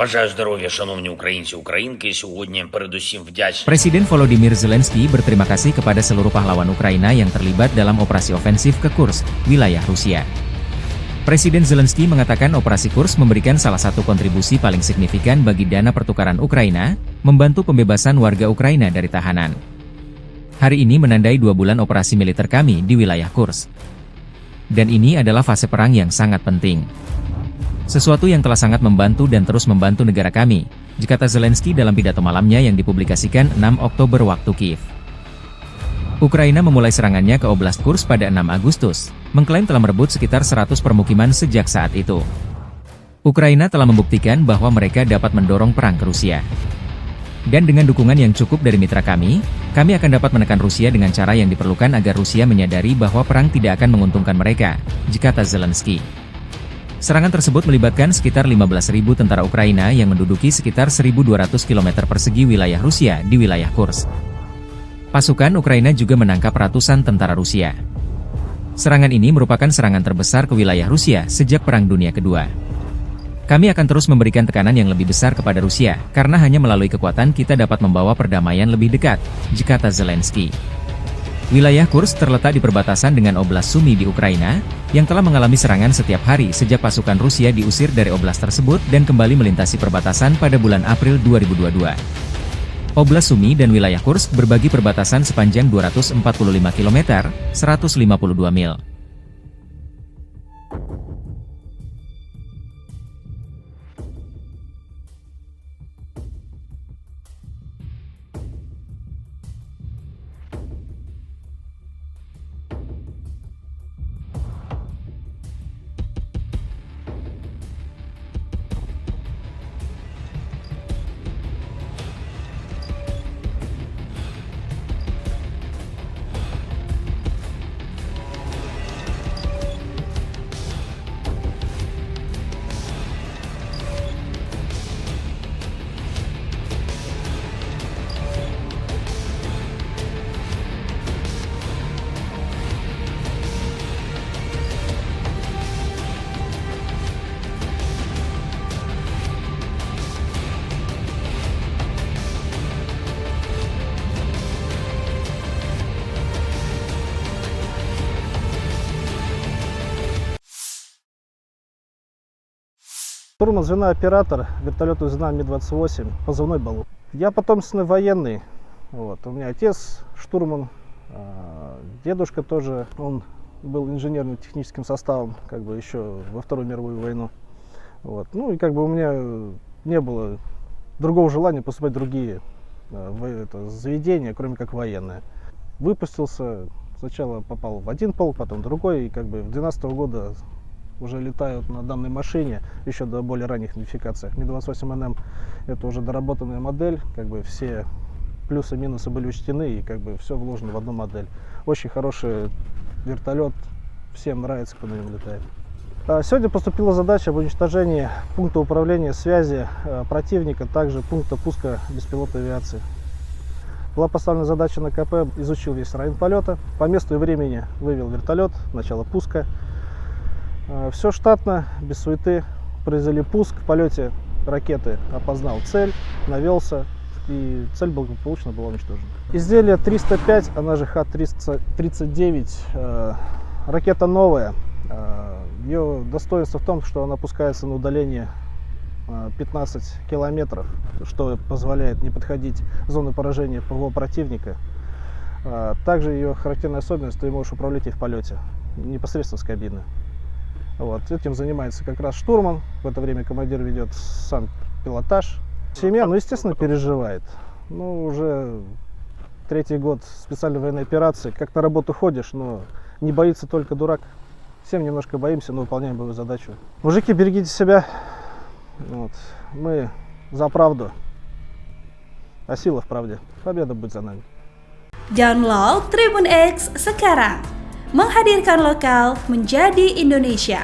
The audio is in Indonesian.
Бажаю здоров'я, шановні українці, українки. Сьогодні передусім вдячний. Presiden Volodymyr Zelensky berterima kasih kepada seluruh pahlawan Ukraina yang terlibat dalam operasi ofensif ke Kursk, wilayah Rusia. Presiden Zelensky mengatakan operasi Kursk memberikan salah satu kontribusi paling signifikan bagi dana pertukaran Ukraina, membantu pembebasan warga Ukraina dari tahanan. Hari ini menandai 2 bulan operasi militer kami di wilayah Kursk. Dan ini adalah fase perang yang sangat penting. Sesuatu yang telah sangat membantu dan terus membantu negara kami, kata Zelensky dalam pidato malamnya yang dipublikasikan 6 Oktober waktu Kiev. Ukraina memulai serangannya ke Oblast Kursk pada 6 Agustus, mengklaim telah merebut sekitar 100 permukiman sejak saat itu. Ukraina telah membuktikan bahwa mereka dapat mendorong perang ke Rusia. Dan dengan dukungan yang cukup dari mitra kami akan dapat menekan Rusia dengan cara yang diperlukan agar Rusia menyadari bahwa perang tidak akan menguntungkan mereka, kata Zelensky. Serangan tersebut melibatkan sekitar 15.000 tentara Ukraina yang menduduki sekitar 1.200 km persegi wilayah Rusia di wilayah Kursk. Pasukan Ukraina juga menangkap ratusan tentara Rusia. Serangan ini merupakan serangan terbesar ke wilayah Rusia sejak Perang Dunia Kedua. Kami akan terus memberikan tekanan yang lebih besar kepada Rusia, karena hanya melalui kekuatan kita dapat membawa perdamaian lebih dekat, kata Zelensky. Wilayah Kursk terletak di perbatasan dengan Oblast Sumy di Ukraina, yang telah mengalami serangan setiap hari sejak pasukan Rusia diusir dari oblast tersebut dan kembali melintasi perbatasan pada bulan April 2022. Oblast Sumy dan wilayah Kursk berbagi perbatasan sepanjang 245 km, 152 mil. Штурман звена оператор вертолета звена Ми-28, позывной Балу. Я потомственный военный. Вот. У меня отец штурман, дедушка тоже, он был инженерно-техническим составом, как бы еще во Вторую мировую войну. Вот. Ну и как бы у меня не было другого желания поступать в другие заведения, кроме как военные. Выпустился, сначала попал в один полк, потом в другой, и как бы в 2012 года уже летают на данной машине, еще до более ранних модификациях. Ми-28НМ это уже доработанная модель, как бы все плюсы и минусы были учтены, и как бы все вложено в одну модель. Очень хороший вертолет, всем нравится, кто на нем летает. Сегодня поступила задача об уничтожении пункта управления связи противника, также пункта пуска беспилотной авиации. Была поставлена задача на КП, изучил весь район полета, по месту и времени вывел вертолет, начало пуска. Все штатно, без суеты. Произвели пуск, в полете ракеты опознал цель, навелся, и цель благополучно была уничтожена. Изделие 305, она же Х-39, ракета новая. Ее достоинство в том, что она опускается на удаление 15 километров, что позволяет не подходить в зону поражения ПВО противника. Также ее характерная особенность, ты можешь управлять ей в полете, непосредственно с кабины. Вот. Этим занимается как раз штурман, в это время командир ведет сам пилотаж. Семья, ну, естественно, переживает. Ну, уже 3-й год специальной военной операции. Как на работу ходишь, но не боится только дурак. Всем немножко боимся, но выполняем боевую задачу. Мужики, берегите себя. Вот. Мы за правду, а сила в правде. Победа будет за нами. Download Tribun X sekarang. Menghadirkan lokal menjadi Indonesia.